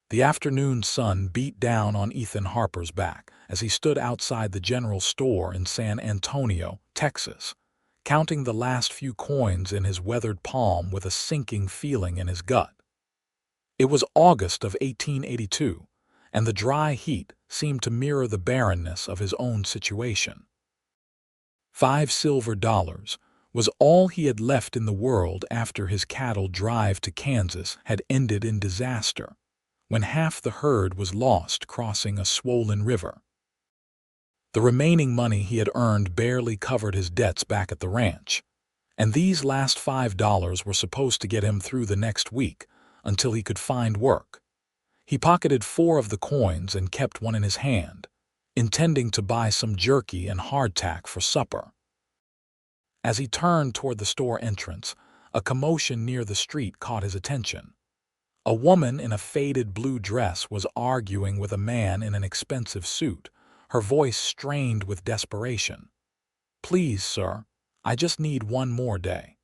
The afternoon sun beat down on Ethan Harper's back as he stood outside the general store in San Antonio, Texas, counting the last few coins in his weathered palm with a sinking feeling in his gut. It was August of 1882, and the dry heat seemed to mirror the barrenness of his own situation. $5 was all he had left in the world after his cattle drive to Kansas had ended in disaster, when half the herd was lost crossing a swollen river. The remaining money he had earned barely covered his debts back at the ranch, and these last $5 were supposed to get him through the next week until he could find work. He pocketed 4 of the coins and kept one in his hand, intending to buy some jerky and hardtack for supper. As he turned toward the store entrance, a commotion near the street caught his attention. A woman in a faded blue dress was arguing with a man in an expensive suit, her voice strained with desperation. "Please, sir, I just need one more day.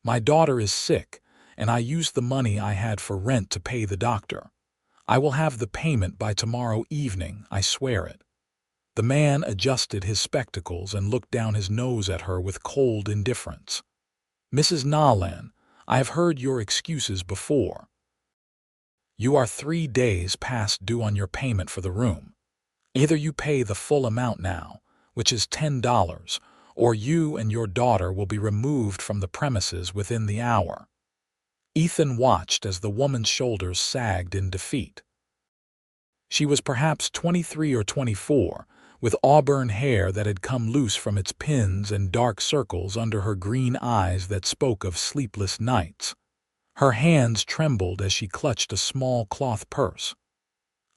My daughter is sick, and I used the money I had for rent to pay the doctor. I will have the payment by tomorrow evening, I swear it." The man adjusted his spectacles and looked down his nose at her with cold indifference. "Mrs. Nolan, I have heard your excuses before. You are 3 days past due on your payment for the room. Either you pay the full amount now, which is $10, or you and your daughter will be removed from the premises within the hour." Ethan watched as the woman's shoulders sagged in defeat. She was perhaps 23 or 24, with auburn hair that had come loose from its pins and dark circles under her green eyes that spoke of sleepless nights. Her hands trembled as she clutched a small cloth purse.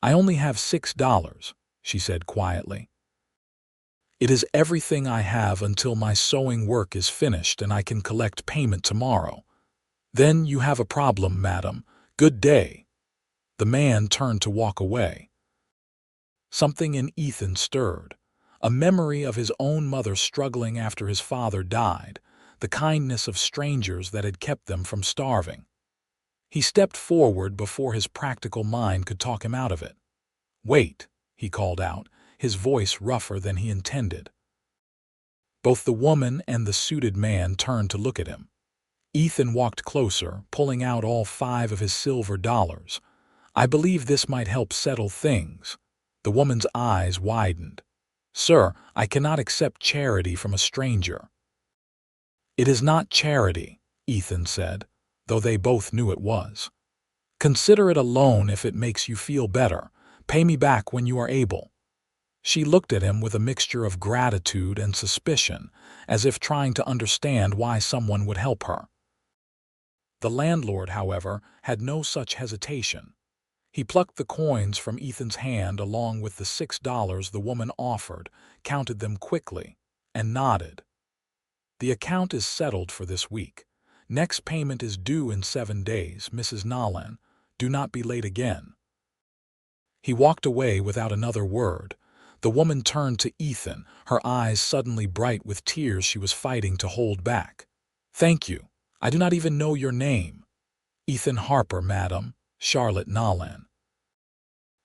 "I only have $6, she said quietly. "It is everything I have until my sewing work is finished and I can collect payment tomorrow." "Then you have a problem, madam. Good day." The man turned to walk away. Something in Ethan stirred, a memory of his own mother struggling after his father died, the kindness of strangers that had kept them from starving. He stepped forward before his practical mind could talk him out of it. "Wait," he called out, his voice rougher than he intended. Both the woman and the suited man turned to look at him. Ethan walked closer, pulling out all 5 of his silver dollars. "I believe this might help settle things." The woman's eyes widened. "Sir, I cannot accept charity from a stranger." "It is not charity," Ethan said, though they both knew it was. "Consider it a loan if it makes you feel better. Pay me back when you are able." She looked at him with a mixture of gratitude and suspicion, as if trying to understand why someone would help her. The landlord, however, had no such hesitation. He plucked the coins from Ethan's hand along with the $6 the woman offered, counted them quickly, and nodded. "The account is settled for this week. Next payment is due in 7 days, Mrs. Nolan. Do not be late again." He walked away without another word. The woman turned to Ethan, her eyes suddenly bright with tears she was fighting to hold back. "Thank you. I do not even know your name." "Ethan Harper, madam. Charlotte Nolan."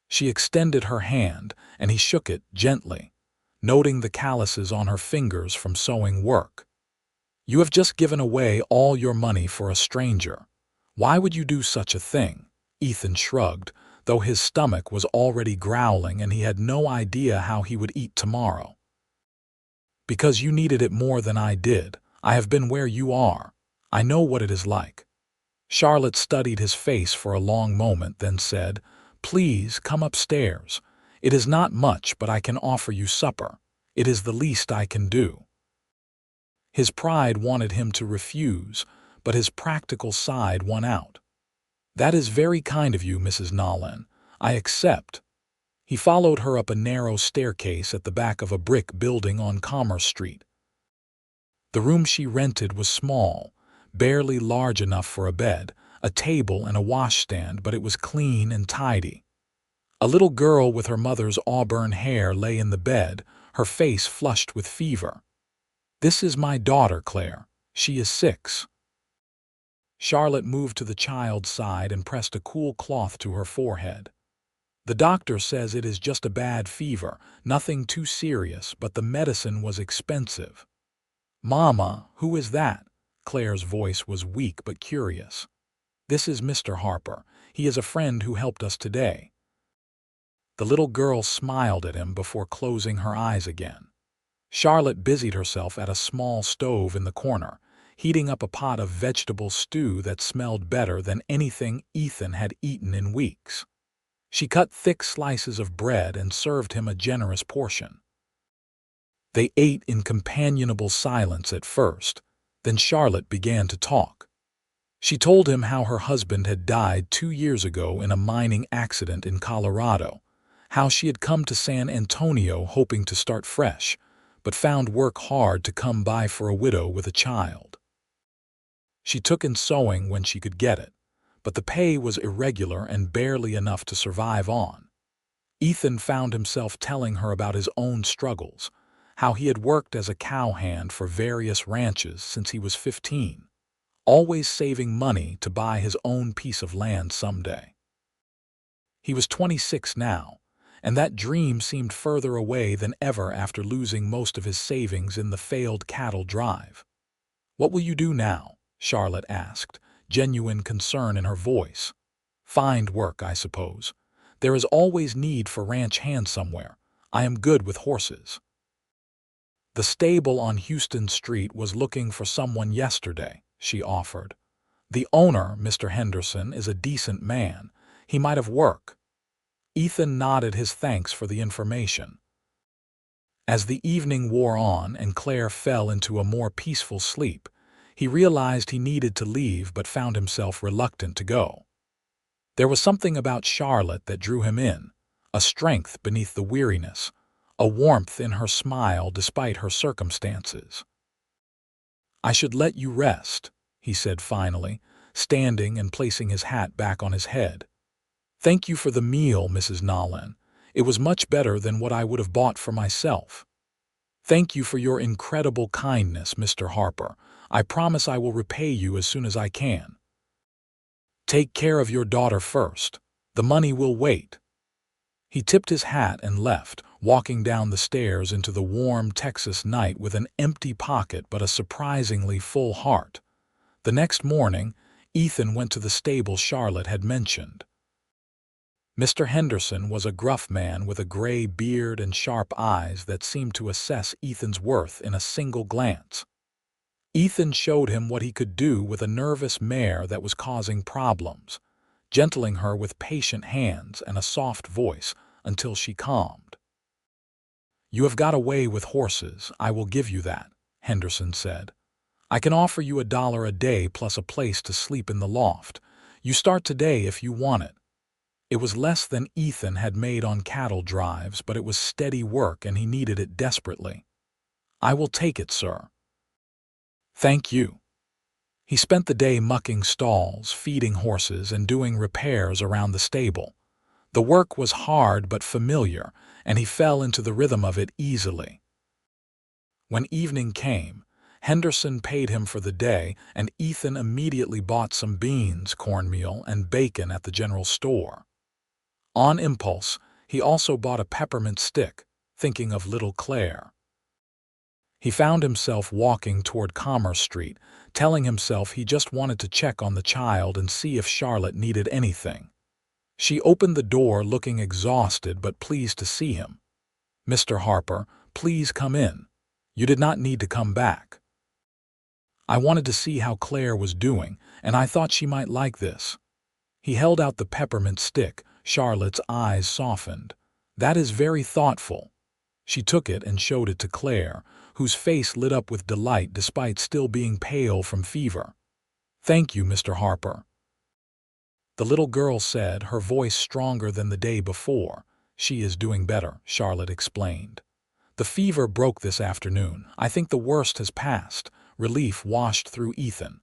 She extended her hand, and he shook it gently, noting the calluses on her fingers from sewing work. "You have just given away all your money for a stranger. Why would you do such a thing?" Ethan shrugged, though his stomach was already growling and he had no idea how he would eat tomorrow. "Because you needed it more than I did. I have been where you are. I know what it is like." Charlotte studied his face for a long moment, then said, "Please come upstairs. It is not much, but I can offer you supper. It is the least I can do." His pride wanted him to refuse, but his practical side won out. "That is very kind of you, Mrs. Nolan. I accept." He followed her up a narrow staircase at the back of a brick building on Commerce Street. The room she rented was small, barely large enough for a bed, a table and a washstand, but it was clean and tidy. A little girl with her mother's auburn hair lay in the bed, her face flushed with fever. "This is my daughter, Claire. She is 6. Charlotte moved to the child's side and pressed a cool cloth to her forehead. "The doctor says it is just a bad fever, nothing too serious, but the medicine was expensive." "Mama, who is that?" Claire's voice was weak but curious. "This is Mr. Harper. He is a friend who helped us today." The little girl smiled at him before closing her eyes again. Charlotte busied herself at a small stove in the corner, heating up a pot of vegetable stew that smelled better than anything Ethan had eaten in weeks. She cut thick slices of bread and served him a generous portion. They ate in companionable silence at first, then Charlotte began to talk. She told him how her husband had died 2 years ago in a mining accident in Colorado, how she had come to San Antonio hoping to start fresh, but found work hard to come by for a widow with a child. She took in sewing when she could get it, but the pay was irregular and barely enough to survive on. Ethan found himself telling her about his own struggles, how he had worked as a cowhand for various ranches since he was 15, always saving money to buy his own piece of land someday. He was 26 now, and that dream seemed further away than ever after losing most of his savings in the failed cattle drive. "What will you do now?" Charlotte asked, genuine concern in her voice. "Find work, I suppose. There is always need for ranch hands somewhere. I am good with horses." "The stable on Houston Street was looking for someone yesterday," she offered. "The owner, Mr. Henderson, is a decent man. He might have work." Ethan nodded his thanks for the information. As the evening wore on and Claire fell into a more peaceful sleep, he realized he needed to leave but found himself reluctant to go. There was something about Charlotte that drew him in, a strength beneath the weariness, a warmth in her smile despite her circumstances. "I should let you rest," he said finally, standing and placing his hat back on his head. "Thank you for the meal, Mrs. Nolan. It was much better than what I would have bought for myself. Thank you for your incredible kindness, Mr. Harper. I promise I will repay you as soon as I can. Take care of your daughter first. The money will wait." He tipped his hat and left, walking down the stairs into the warm Texas night with an empty pocket but a surprisingly full heart. The next morning, Ethan went to the stable Charlotte had mentioned. Mr. Henderson was a gruff man with a gray beard and sharp eyes that seemed to assess Ethan's worth in a single glance. Ethan showed him what he could do with a nervous mare that was causing problems, gentling her with patient hands and a soft voice until she calmed. "You have got a way with horses, I will give you that," Henderson said. "I can offer you $1 a day plus a place to sleep in the loft. You start today if you want it." It was less than Ethan had made on cattle drives, but it was steady work and he needed it desperately. "I will take it, sir." "Thank you." He spent the day mucking stalls, feeding horses, and doing repairs around the stable. The work was hard but familiar, and he fell into the rhythm of it easily. When evening came, Henderson paid him for the day, and Ethan immediately bought some beans, cornmeal, and bacon at the general store. On impulse, he also bought a peppermint stick, thinking of little Claire. He found himself walking toward Commerce Street, telling himself he just wanted to check on the child and see if Charlotte needed anything. She opened the door looking exhausted but pleased to see him. "Mr. Harper, please come in. You did not need to come back. I wanted to see how Claire was doing, and I thought she might like this." He held out the peppermint stick. Charlotte's eyes softened. "That is very thoughtful." She took it and showed it to Claire, whose face lit up with delight despite still being pale from fever. "Thank you, Mr. Harper." The little girl said, her voice stronger than the day before. "She is doing better," Charlotte explained. "The fever broke this afternoon. I think the worst has passed." Relief washed through Ethan.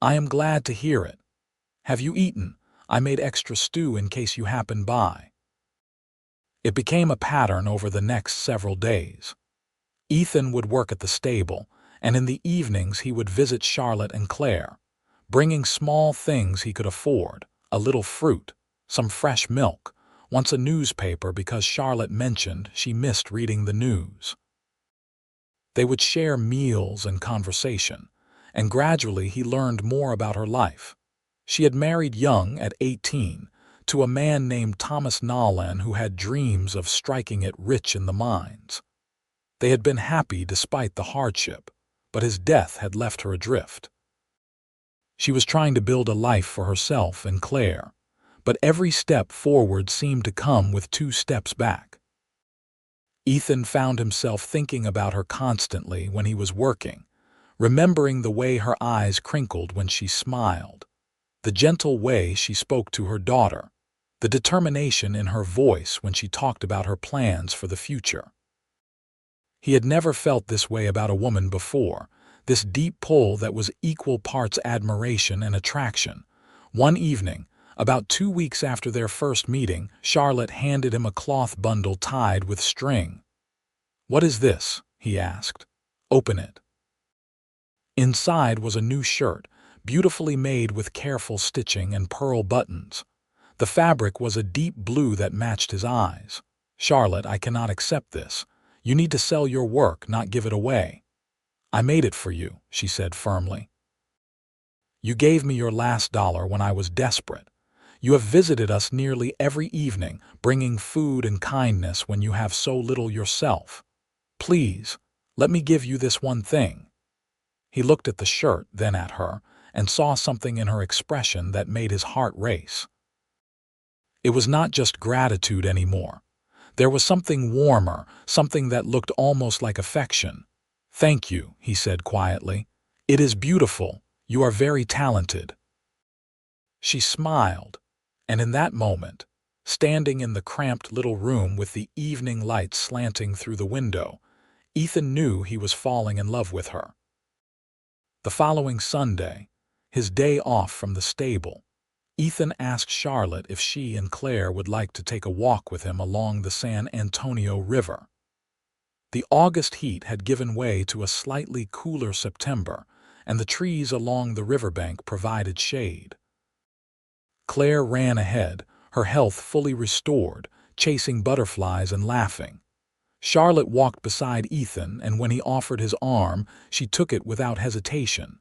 "I am glad to hear it. Have you eaten? I made extra stew in case you happen by." It became a pattern over the next several days. Ethan would work at the stable, and in the evenings he would visit Charlotte and Claire. bringing small things he could afford, a little fruit, some fresh milk, once a newspaper because Charlotte mentioned she missed reading the news. They would share meals and conversation, and gradually he learned more about her life. She had married young at 18 to a man named Thomas Nolan who had dreams of striking it rich in the mines. They had been happy despite the hardship, but his death had left her adrift. She was trying to build a life for herself and Claire, but every step forward seemed to come with 2 steps back. Ethan found himself thinking about her constantly when he was working, remembering the way her eyes crinkled when she smiled, the gentle way she spoke to her daughter, the determination in her voice when she talked about her plans for the future. He had never felt this way about a woman before, this deep pull that was equal parts admiration and attraction. One evening, about 2 weeks after their first meeting, Charlotte handed him a cloth bundle tied with string. "What is this?" he asked. "Open it." Inside was a new shirt, beautifully made with careful stitching and pearl buttons. The fabric was a deep blue that matched his eyes. "Charlotte, I cannot accept this. You need to sell your work, not give it away." "I made it for you," she said firmly. "You gave me your last dollar when I was desperate. You have visited us nearly every evening, bringing food and kindness when you have so little yourself. Please, let me give you this one thing." He looked at the shirt, then at her, and saw something in her expression that made his heart race. It was not just gratitude anymore. There was something warmer, something that looked almost like affection. "Thank you," he said quietly. "It is beautiful. You are very talented." She smiled, and in that moment, standing in the cramped little room with the evening light slanting through the window, Ethan knew he was falling in love with her. The following Sunday, his day off from the stable, Ethan asked Charlotte if she and Claire would like to take a walk with him along the San Antonio River. The August heat had given way to a slightly cooler September, and the trees along the riverbank provided shade. Claire ran ahead, her health fully restored, chasing butterflies and laughing. Charlotte walked beside Ethan, and when he offered his arm, she took it without hesitation.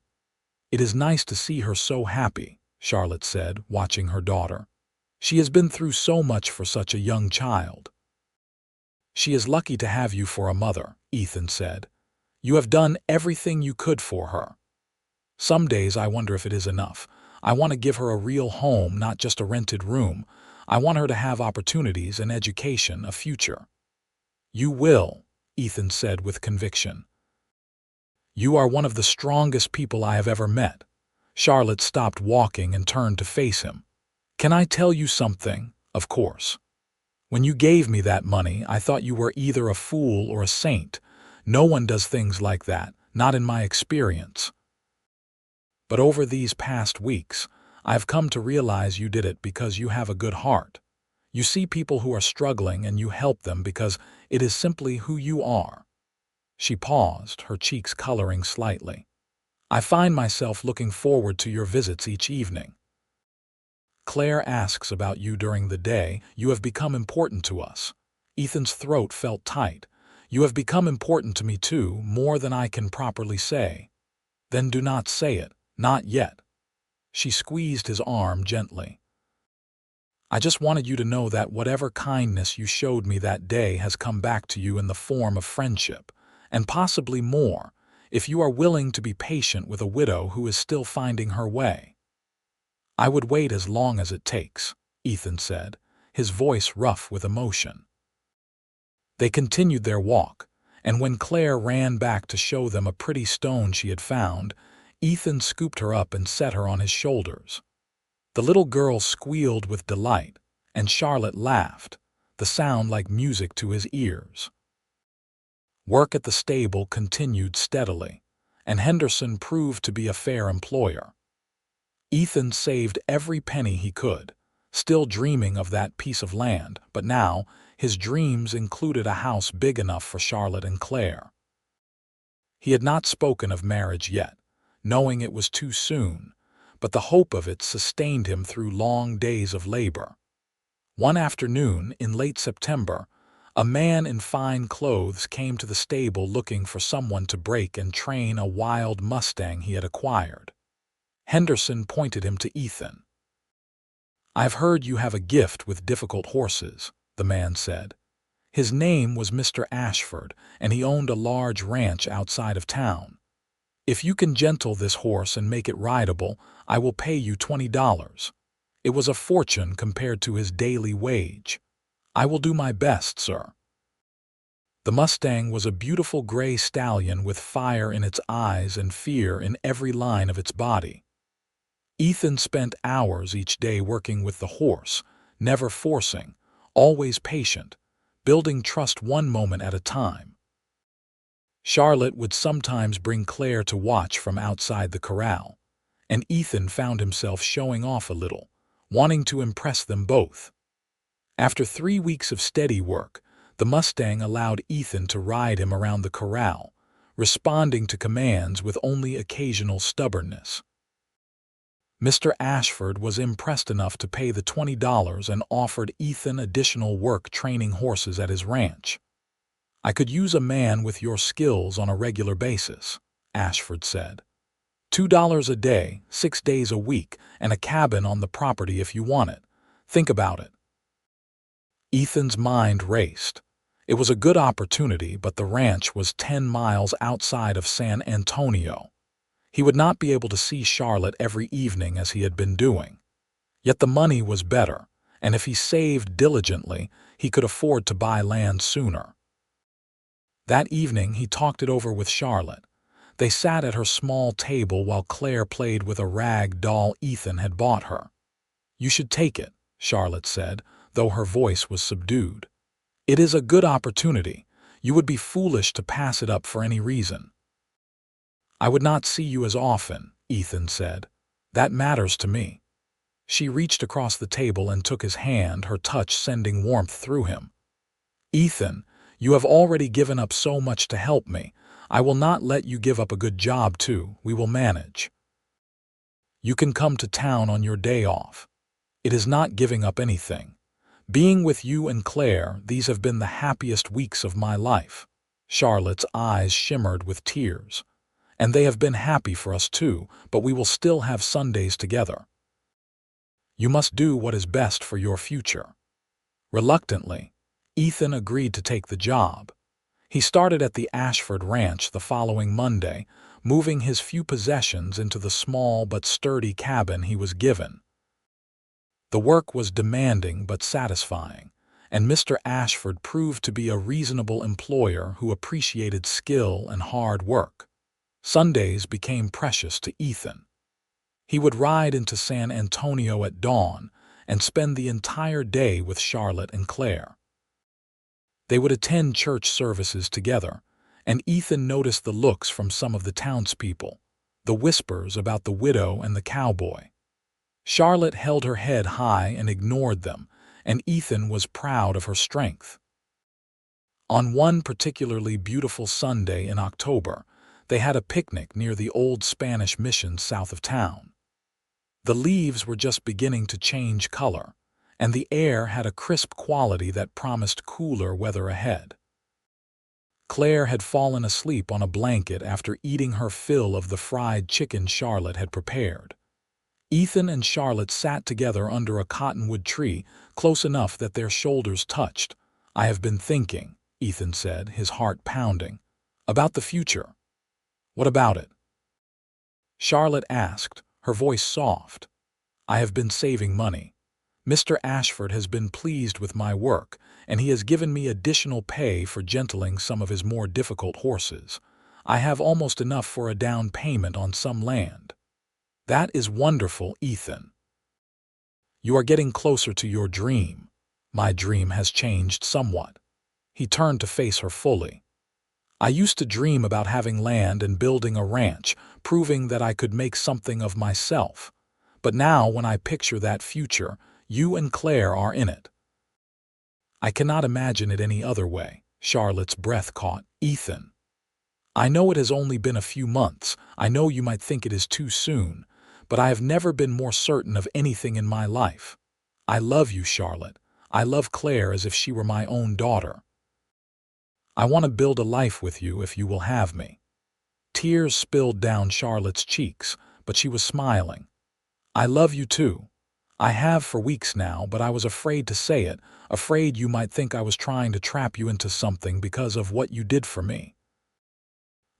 "It is nice to see her so happy," Charlotte said, watching her daughter. "She has been through so much for such a young child." "She is lucky to have you for a mother," Ethan said. "You have done everything you could for her." "Some days I wonder if it is enough. I want to give her a real home, not just a rented room. I want her to have opportunities, an education, a future." "You will," Ethan said with conviction. "You are one of the strongest people I have ever met." Charlotte stopped walking and turned to face him. "Can I tell you something?" "Of course." "When you gave me that money, I thought you were either a fool or a saint. No one does things like that, not in my experience. But over these past weeks, I've come to realize you did it because you have a good heart. You see people who are struggling and you help them because it is simply who you are." She paused, her cheeks coloring slightly. "I find myself looking forward to your visits each evening. Claire asks about you during the day. You have become important to us." Ethan's throat felt tight. "You have become important to me too, more than I can properly say." "Then do not say it, not yet." She squeezed his arm gently. "I just wanted you to know that whatever kindness you showed me that day has come back to you in the form of friendship, and possibly more, if you are willing to be patient with a widow who is still finding her way." "I would wait as long as it takes," Ethan said, his voice rough with emotion. They continued their walk, and when Claire ran back to show them a pretty stone she had found, Ethan scooped her up and set her on his shoulders. The little girl squealed with delight, and Charlotte laughed, the sound like music to his ears. Work at the stable continued steadily, and Henderson proved to be a fair employer. Ethan saved every penny he could, still dreaming of that piece of land, but now his dreams included a house big enough for Charlotte and Claire. He had not spoken of marriage yet, knowing it was too soon, but the hope of it sustained him through long days of labor. One afternoon in late September, a man in fine clothes came to the stable looking for someone to break and train a wild Mustang he had acquired. Henderson pointed him to Ethan. "I've heard you have a gift with difficult horses," the man said. His name was Mr. Ashford, and he owned a large ranch outside of town. "If you can gentle this horse and make it rideable, I will pay you $20. It was a fortune compared to his daily wage. "I will do my best, sir." The Mustang was a beautiful gray stallion with fire in its eyes and fear in every line of its body. Ethan spent hours each day working with the horse, never forcing, always patient, building trust one moment at a time. Charlotte would sometimes bring Claire to watch from outside the corral, and Ethan found himself showing off a little, wanting to impress them both. After 3 weeks of steady work, the Mustang allowed Ethan to ride him around the corral, responding to commands with only occasional stubbornness. Mr. Ashford was impressed enough to pay the $20 and offered Ethan additional work training horses at his ranch. "I could use a man with your skills on a regular basis," Ashford said. $2 a day, 6 days a week, and a cabin on the property if you want it. Think about it." Ethan's mind raced. It was a good opportunity, but the ranch was 10 miles outside of San Antonio. He would not be able to see Charlotte every evening as he had been doing. Yet the money was better, and if he saved diligently, he could afford to buy land sooner. That evening he talked it over with Charlotte. They sat at her small table while Claire played with a rag doll Ethan had bought her. "You should take it," Charlotte said, though her voice was subdued. "It is a good opportunity. You would be foolish to pass it up for any reason." "I would not see you as often," Ethan said. "That matters to me." She reached across the table and took his hand, her touch sending warmth through him. "Ethan, you have already given up so much to help me. I will not let you give up a good job too. We will manage. You can come to town on your day off. It is not giving up anything. Being with you and Claire, these have been the happiest weeks of my life." Charlotte's eyes shimmered with tears. "And they have been happy for us too, but we will still have Sundays together. You must do what is best for your future." Reluctantly, Ethan agreed to take the job. He started at the Ashford Ranch the following Monday, moving his few possessions into the small but sturdy cabin he was given. The work was demanding but satisfying, and Mr. Ashford proved to be a reasonable employer who appreciated skill and hard work. Sundays became precious to Ethan. He would ride into San Antonio at dawn and spend the entire day with Charlotte and Claire. They would attend church services together, and Ethan noticed the looks from some of the townspeople, the whispers about the widow and the cowboy. Charlotte held her head high and ignored them, and Ethan was proud of her strength. On one particularly beautiful Sunday in October, they had a picnic near the old Spanish mission south of town. The leaves were just beginning to change color, and the air had a crisp quality that promised cooler weather ahead. Claire had fallen asleep on a blanket after eating her fill of the fried chicken Charlotte had prepared. Ethan and Charlotte sat together under a cottonwood tree, close enough that their shoulders touched. "I have been thinking," Ethan said, his heart pounding, "about the future." "What about it?" Charlotte asked, her voice soft. "I have been saving money. Mr. Ashford has been pleased with my work, and he has given me additional pay for gentling some of his more difficult horses. I have almost enough for a down payment on some land." "That is wonderful, Ethan. You are getting closer to your dream." "My dream has changed somewhat." He turned to face her fully. "I used to dream about having land and building a ranch, proving that I could make something of myself. But now when I picture that future, you and Claire are in it." "I cannot imagine it any other way." Charlotte's breath caught. "Ethan, I know it has only been a few months. I know you might think it is too soon, but I have never been more certain of anything in my life. I love you, Charlotte. I love Claire as if she were my own daughter. I want to build a life with you if you will have me." Tears spilled down Charlotte's cheeks, but she was smiling. "I love you too. I have for weeks now, but I was afraid to say it, afraid you might think I was trying to trap you into something because of what you did for me."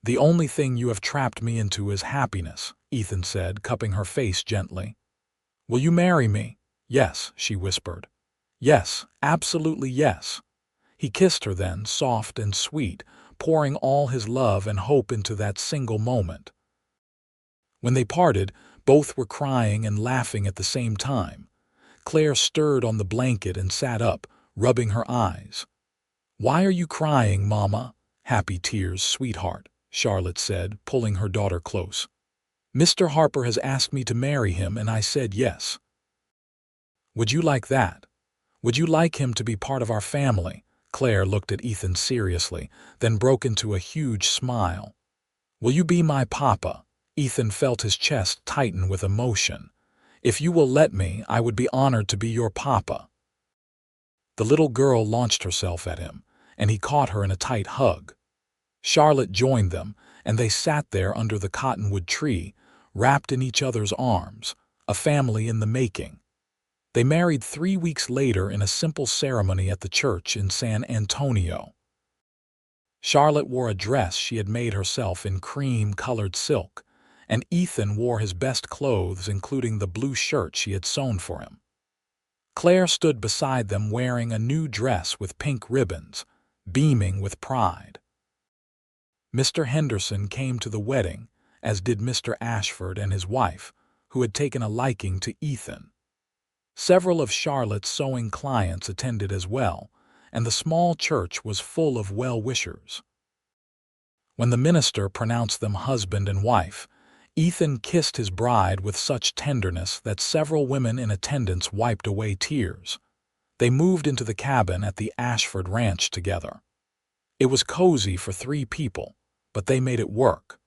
"The only thing you have trapped me into is happiness," Ethan said, cupping her face gently. "Will you marry me?" "Yes," she whispered. "Yes, absolutely yes." He kissed her then, soft and sweet, pouring all his love and hope into that single moment. When they parted, both were crying and laughing at the same time. Claire stirred on the blanket and sat up, rubbing her eyes. "Why are you crying, Mama?" "Happy tears, sweetheart," Charlotte said, pulling her daughter close. "Mr. Harper has asked me to marry him, and I said yes." "Would you like that? Would you like him to be part of our family?" Claire looked at Ethan seriously, then broke into a huge smile. "Will you be my papa?" Ethan felt his chest tighten with emotion. "If you will let me, I would be honored to be your papa." The little girl launched herself at him, and he caught her in a tight hug. Charlotte joined them, and they sat there under the cottonwood tree, wrapped in each other's arms, a family in the making. They married 3 weeks later in a simple ceremony at the church in San Antonio. Charlotte wore a dress she had made herself in cream-colored silk, and Ethan wore his best clothes, including the blue shirt she had sewn for him. Claire stood beside them wearing a new dress with pink ribbons, beaming with pride. Mr. Henderson came to the wedding, as did Mr. Ashford and his wife, who had taken a liking to Ethan. Several of Charlotte's sewing clients attended as well, and the small church was full of well-wishers. When the minister pronounced them husband and wife, Ethan kissed his bride with such tenderness that several women in attendance wiped away tears. They moved into the cabin at the Ashford Ranch together. It was cozy for 3 people, but they made it work.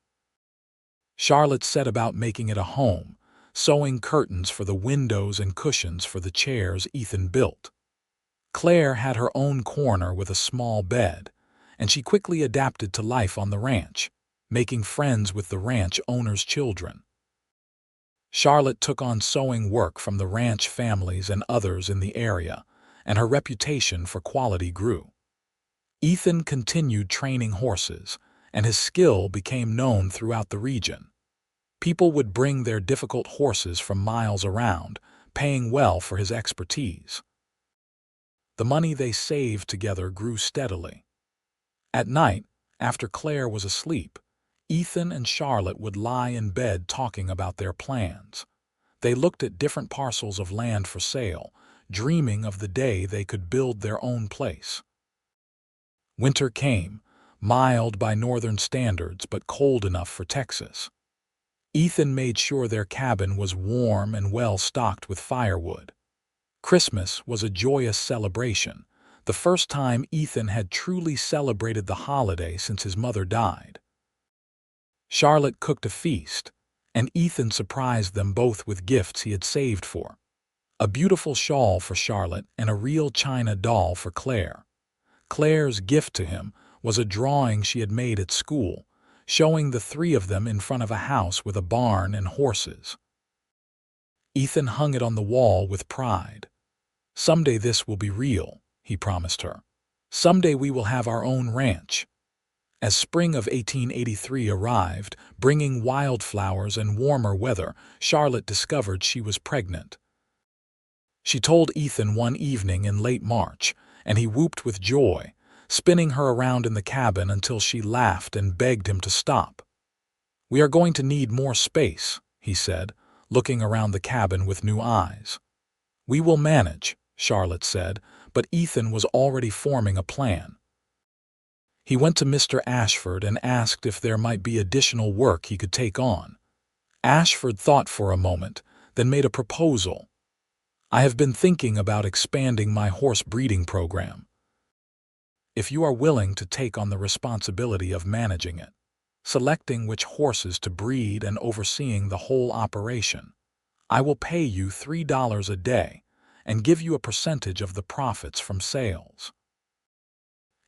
Charlotte set about making it a home, sewing curtains for the windows and cushions for the chairs Ethan built. Claire had her own corner with a small bed, and she quickly adapted to life on the ranch, making friends with the ranch owner's children. Charlotte took on sewing work from the ranch families and others in the area, and her reputation for quality grew. Ethan continued training horses, and his skill became known throughout the region. People would bring their difficult horses from miles around, paying well for his expertise. The money they saved together grew steadily. At night, after Claire was asleep, Ethan and Charlotte would lie in bed talking about their plans. They looked at different parcels of land for sale, dreaming of the day they could build their own place. Winter came, mild by northern standards but cold enough for Texas. Ethan made sure their cabin was warm and well stocked with firewood. Christmas was a joyous celebration, the first time Ethan had truly celebrated the holiday since his mother died. Charlotte cooked a feast, and Ethan surprised them both with gifts he had saved for. A beautiful shawl for Charlotte and a real china doll for Claire. Claire's gift to him was a drawing she had made at school, showing the 3 of them in front of a house with a barn and horses. Ethan hung it on the wall with pride. "Someday this will be real," he promised her. "Someday we will have our own ranch." As spring of 1883 arrived, bringing wildflowers and warmer weather, Charlotte discovered she was pregnant. She told Ethan one evening in late March, and he whooped with joy, spinning her around in the cabin until she laughed and begged him to stop. "We are going to need more space," he said, looking around the cabin with new eyes. "We will manage," Charlotte said, but Ethan was already forming a plan. He went to Mr. Ashford and asked if there might be additional work he could take on. Ashford thought for a moment, then made a proposal. "I have been thinking about expanding my horse breeding program. If you are willing to take on the responsibility of managing it." selecting which horses to breed and overseeing the whole operation. I will pay you $3 a day and give you a percentage of the profits from sales.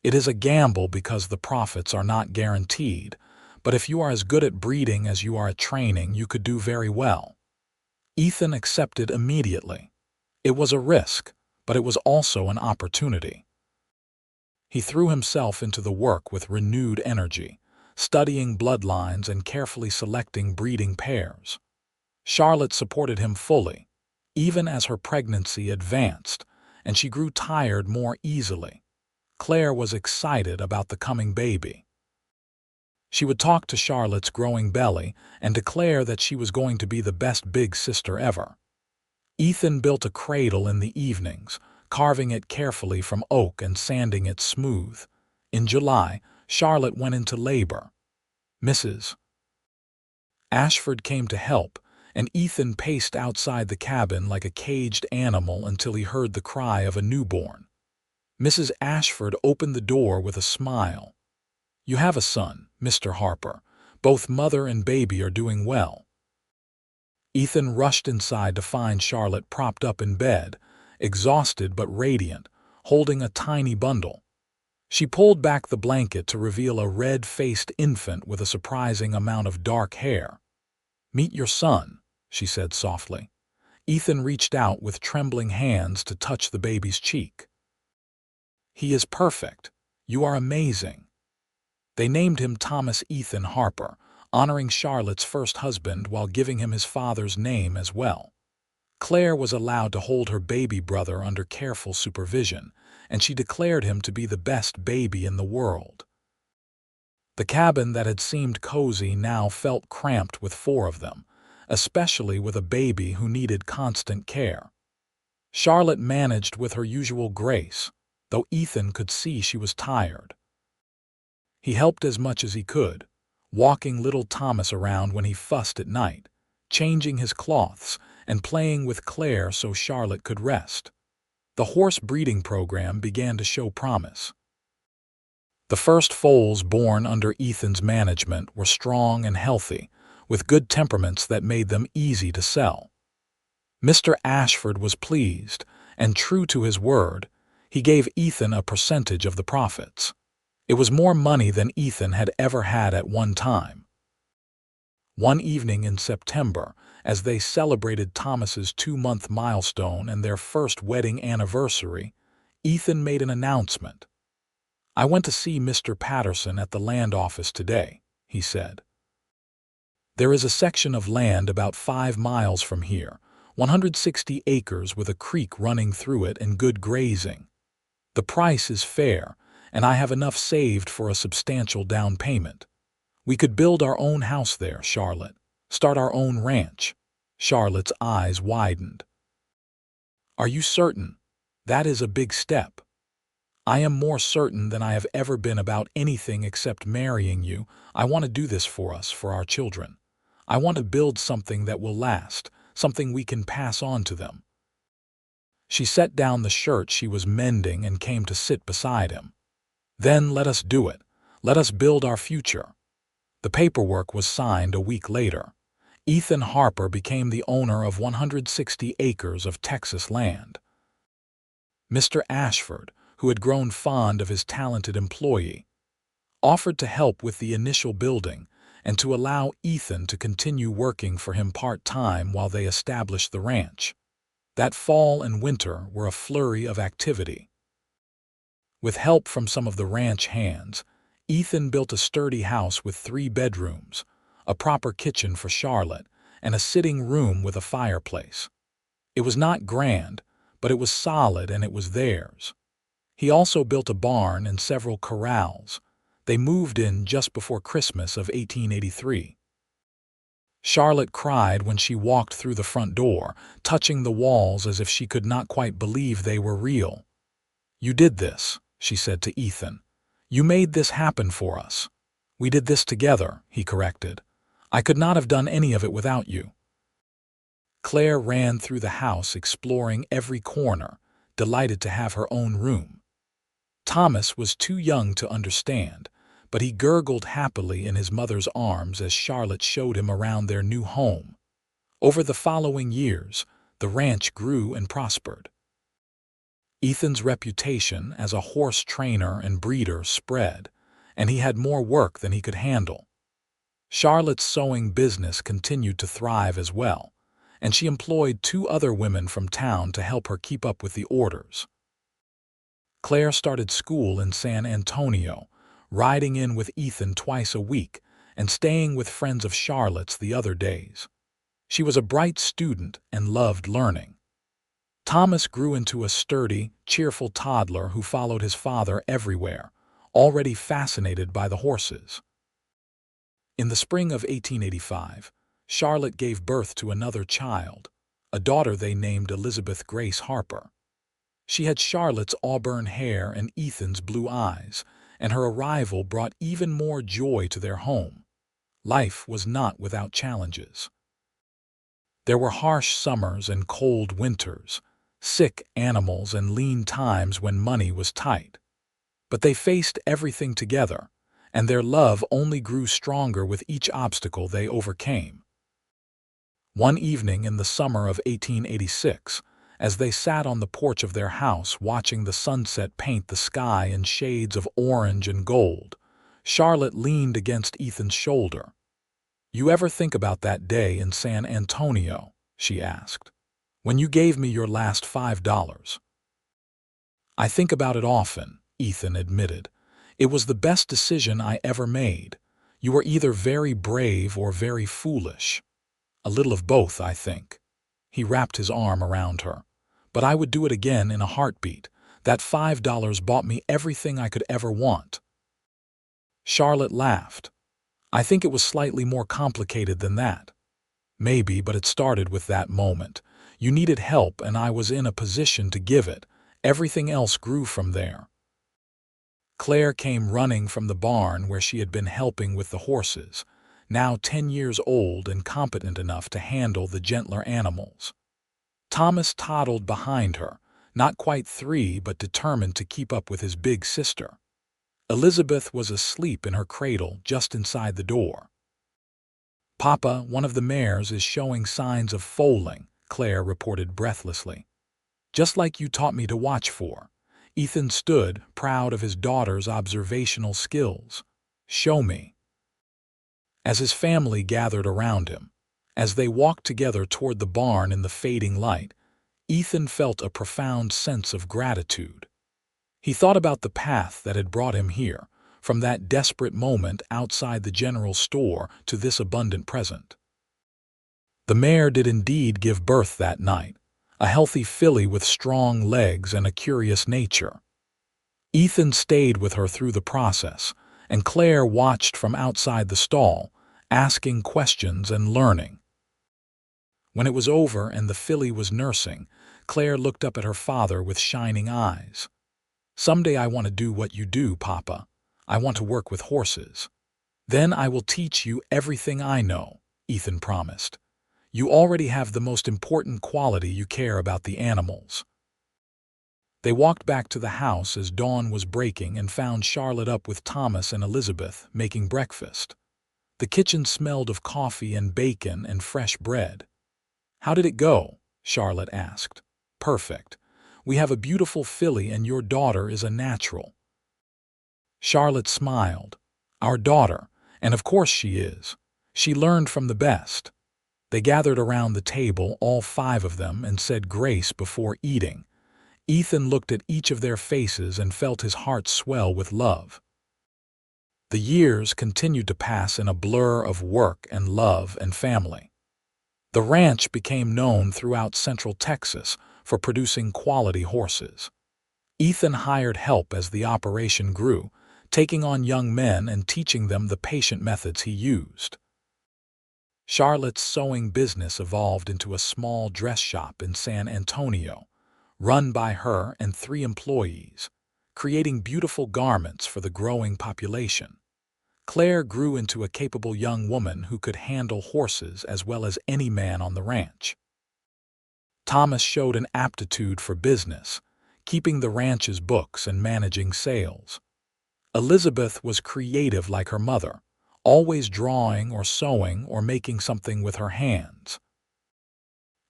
It is a gamble because the profits are not guaranteed, but if you are as good at breeding as you are at training, you could do very well. Ethan accepted immediately. It was a risk, but it was also an opportunity. He threw himself into the work with renewed energy, studying bloodlines and carefully selecting breeding pairs. Charlotte supported him fully, even as her pregnancy advanced, and she grew tired more easily. Claire was excited about the coming baby. She would talk to Charlotte's growing belly and declare that she was going to be the best big sister ever. Ethan built a cradle in the evenings, carving it carefully from oak and sanding it smooth. In July, Charlotte went into labor. Mrs. Ashford came to help, and Ethan paced outside the cabin like a caged animal until he heard the cry of a newborn. Mrs. Ashford opened the door with a smile. "You have a son, Mr. Harper. Both mother and baby are doing well." Ethan rushed inside to find Charlotte propped up in bed, exhausted but radiant, holding a tiny bundle. She pulled back the blanket to reveal a red-faced infant with a surprising amount of dark hair. "Meet your son," she said softly. Ethan reached out with trembling hands to touch the baby's cheek. "He is perfect. You are amazing." They named him Thomas Ethan Harper, honoring Charlotte's first husband while giving him his father's name as well. Claire was allowed to hold her baby brother under careful supervision, and she declared him to be the best baby in the world. The cabin that had seemed cozy now felt cramped with 4 of them, especially with a baby who needed constant care. Charlotte managed with her usual grace, though Ethan could see she was tired. He helped as much as he could, walking little Thomas around when he fussed at night, changing his cloths, and playing with Claire so Charlotte could rest. The horse breeding program began to show promise. The first foals born under Ethan's management were strong and healthy, with good temperaments that made them easy to sell. Mr. Ashford was pleased, and true to his word, he gave Ethan a percentage of the profits. It was more money than Ethan had ever had at one time. One evening in September, as they celebrated Thomas's 2-month milestone and their first wedding anniversary, Ethan made an announcement. "I went to see Mr. Patterson at the land office today," he said. "There is a section of land about 5 miles from here, 160 acres with a creek running through it and good grazing. The price is fair, and I have enough saved for a substantial down payment. We could build our own house there, Charlotte. Start our own ranch." Charlotte's eyes widened. "Are you certain? That is a big step." "I am more certain than I have ever been about anything except marrying you. I want to do this for us, for our children. I want to build something that will last, something we can pass on to them." She set down the shirt she was mending and came to sit beside him. "Then let us do it. Let us build our future." The paperwork was signed a week later. Ethan Harper became the owner of 160 acres of Texas land. Mr. Ashford, who had grown fond of his talented employee, offered to help with the initial building and to allow Ethan to continue working for him part-time while they established the ranch. That fall and winter were a flurry of activity. With help from some of the ranch hands, Ethan built a sturdy house with 3 bedrooms, a proper kitchen for Charlotte, and a sitting room with a fireplace. It was not grand, but it was solid and it was theirs. He also built a barn and several corrals. They moved in just before Christmas of 1883. Charlotte cried when she walked through the front door, touching the walls as if she could not quite believe they were real. "You did this," she said to Ethan. "You made this happen for us." "We did this together," he corrected. "I could not have done any of it without you." Claire ran through the house exploring every corner, delighted to have her own room. Thomas was too young to understand, but he gurgled happily in his mother's arms as Charlotte showed him around their new home. Over the following years, the ranch grew and prospered. Ethan's reputation as a horse trainer and breeder spread, and he had more work than he could handle. Charlotte's sewing business continued to thrive as well, and she employed 2 other women from town to help her keep up with the orders. Claire started school in San Antonio, riding in with Ethan twice a week and staying with friends of Charlotte's the other days. She was a bright student and loved learning. Thomas grew into a sturdy, cheerful toddler who followed his father everywhere, already fascinated by the horses. In the spring of 1885, Charlotte gave birth to another child, a daughter they named Elizabeth Grace Harper. She had Charlotte's auburn hair and Ethan's blue eyes, and her arrival brought even more joy to their home. Life was not without challenges. There were harsh summers and cold winters, sick animals and lean times when money was tight. But they faced everything together, and their love only grew stronger with each obstacle they overcame. One evening in the summer of 1886, as they sat on the porch of their house watching the sunset paint the sky in shades of orange and gold, Charlotte leaned against Ethan's shoulder. "You ever think about that day in San Antonio?" she asked. "When you gave me your last $5. "I think about it often," Ethan admitted. "It was the best decision I ever made. You were either very brave or very foolish. A little of both, I think." He wrapped his arm around her. "But I would do it again in a heartbeat. That $5 bought me everything I could ever want." Charlotte laughed. "I think it was slightly more complicated than that." "Maybe, but it started with that moment. You needed help and I was in a position to give it. Everything else grew from there." Claire came running from the barn where she had been helping with the horses, now 10 years old and competent enough to handle the gentler animals. Thomas toddled behind her, not quite 3 but determined to keep up with his big sister. Elizabeth was asleep in her cradle just inside the door. "Papa, one of the mares is showing signs of foaling," Claire reported breathlessly. "Just like you taught me to watch for." Ethan stood, proud of his daughter's observational skills. "Show me." As his family gathered around him, as they walked together toward the barn in the fading light, Ethan felt a profound sense of gratitude. He thought about the path that had brought him here, from that desperate moment outside the general store to this abundant present. The mare did indeed give birth that night, a healthy filly with strong legs and a curious nature. Ethan stayed with her through the process, and Claire watched from outside the stall, asking questions and learning. When it was over and the filly was nursing, Claire looked up at her father with shining eyes. "Someday I want to do what you do, Papa. I want to work with horses. Then I will teach you everything I know," Ethan promised. "You already have the most important quality: you care about the animals." They walked back to the house as dawn was breaking and found Charlotte up with Thomas and Elizabeth making breakfast. The kitchen smelled of coffee and bacon and fresh bread. "How did it go?" Charlotte asked. "Perfect. We have a beautiful filly and your daughter is a natural." Charlotte smiled. "Our daughter, and of course she is. She learned from the best." They gathered around the table, all 5 of them, and said grace before eating. Ethan looked at each of their faces and felt his heart swell with love. The years continued to pass in a blur of work and love and family. The ranch became known throughout Central Texas for producing quality horses. Ethan hired help as the operation grew, taking on young men and teaching them the patient methods he used. Charlotte's sewing business evolved into a small dress shop in San Antonio, run by her and 3 employees, creating beautiful garments for the growing population. Claire grew into a capable young woman who could handle horses as well as any man on the ranch. Thomas showed an aptitude for business, keeping the ranch's books and managing sales. Elizabeth was creative like her mother, always drawing or sewing or making something with her hands.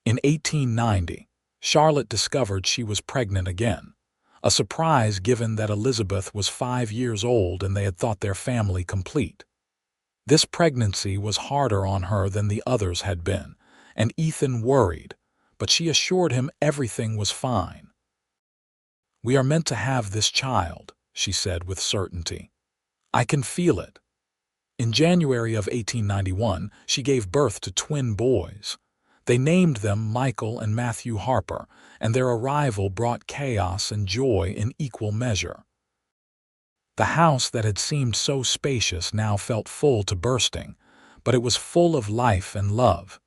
In 1890, Charlotte discovered she was pregnant again, a surprise given that Elizabeth was 5 years old and they had thought their family complete. This pregnancy was harder on her than the others had been, and Ethan worried, but she assured him everything was fine. "We are meant to have this child," she said with certainty. "I can feel it." In January of 1891, she gave birth to twin boys. They named them Michael and Matthew Harper, and their arrival brought chaos and joy in equal measure. The house that had seemed so spacious now felt full to bursting, but it was full of life and love.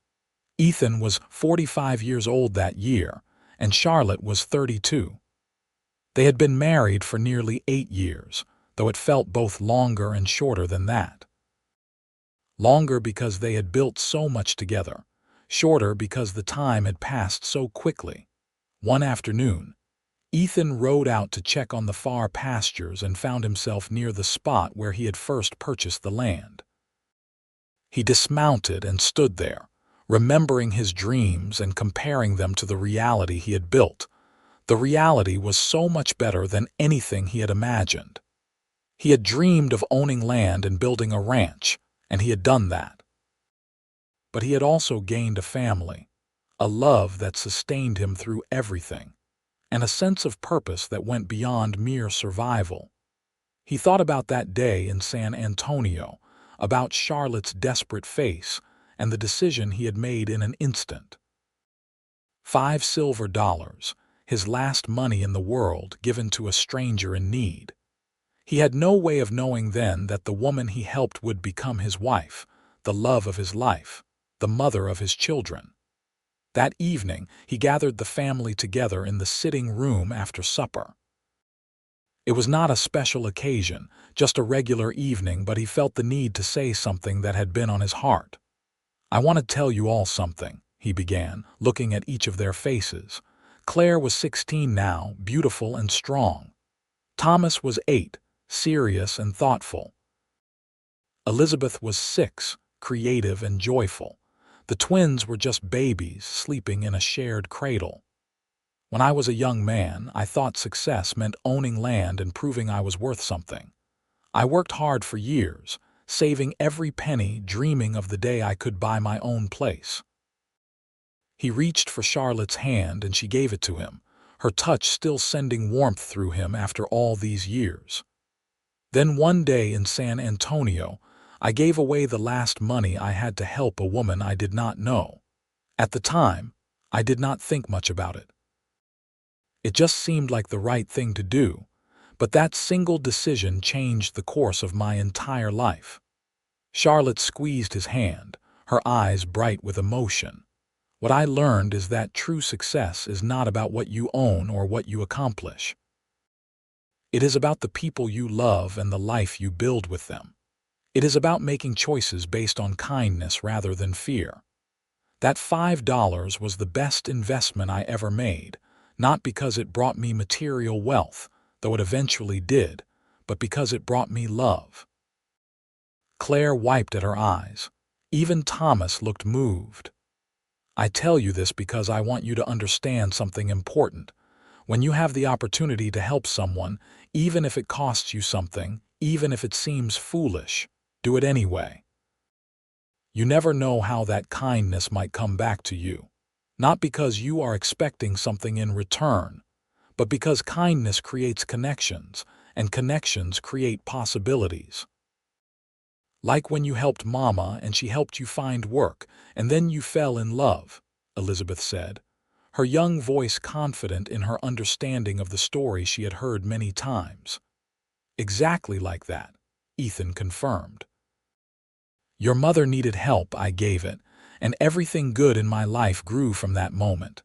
Ethan was 45 years old that year, and Charlotte was 32. They had been married for nearly 8 years, though it felt both longer and shorter than that. Longer because they had built so much together, shorter because the time had passed so quickly. One afternoon, Ethan rode out to check on the far pastures and found himself near the spot where he had first purchased the land. He dismounted and stood there, remembering his dreams and comparing them to the reality he had built. The reality was so much better than anything he had imagined. He had dreamed of owning land and building a ranch, and he had done that. But he had also gained a family, a love that sustained him through everything, and a sense of purpose that went beyond mere survival. He thought about that day in San Antonio, about Charlotte's desperate face, and the decision he had made in an instant. $5 silver, his last money in the world given to a stranger in need. He had no way of knowing then that the woman he helped would become his wife, the love of his life, the mother of his children. That evening, he gathered the family together in the sitting room after supper. It was not a special occasion, just a regular evening, but he felt the need to say something that had been on his heart. "I want to tell you all something," he began, looking at each of their faces. Claire was 16 now, beautiful and strong. Thomas was 8, serious and thoughtful. Elizabeth was 6, creative and joyful. The twins were just babies sleeping in a shared cradle. "When I was a young man, I thought success meant owning land and proving I was worth something. I worked hard for years, saving every penny, dreaming of the day I could buy my own place." He reached for Charlotte's hand and she gave it to him, her touch still sending warmth through him after all these years. "Then one day in San Antonio, I gave away the last money I had to help a woman I did not know. At the time, I did not think much about it. It just seemed like the right thing to do, but that single decision changed the course of my entire life." Charlotte squeezed his hand, her eyes bright with emotion. "What I learned is that true success is not about what you own or what you accomplish. It is about the people you love and the life you build with them. It is about making choices based on kindness rather than fear. That $5 was the best investment I ever made, not because it brought me material wealth, though it eventually did, but because it brought me love." Claire wiped at her eyes. Even Thomas looked moved. "I tell you this because I want you to understand something important. When you have the opportunity to help someone, even if it costs you something, even if it seems foolish, do it anyway. You never know how that kindness might come back to you. Not because you are expecting something in return, but because kindness creates connections, and connections create possibilities. Like when you helped Mama and she helped you find work, and then you fell in love," Elizabeth said, her young voice confident in her understanding of the story she had heard many times. "Exactly like that," Ethan confirmed. "Your mother needed help, I gave it, and everything good in my life grew from that moment.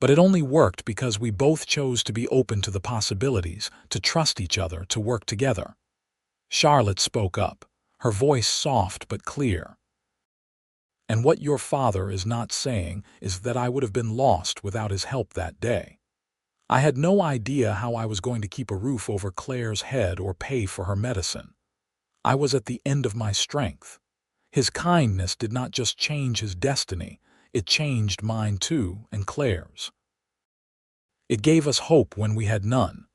But it only worked because we both chose to be open to the possibilities, to trust each other, to work together." Charlotte spoke up, her voice soft but clear. "And what your father is not saying is that I would have been lost without his help that day. I had no idea how I was going to keep a roof over Claire's head or pay for her medicine. I was at the end of my strength. His kindness did not just change his destiny, it changed mine too, and Claire's. It gave us hope when we had none.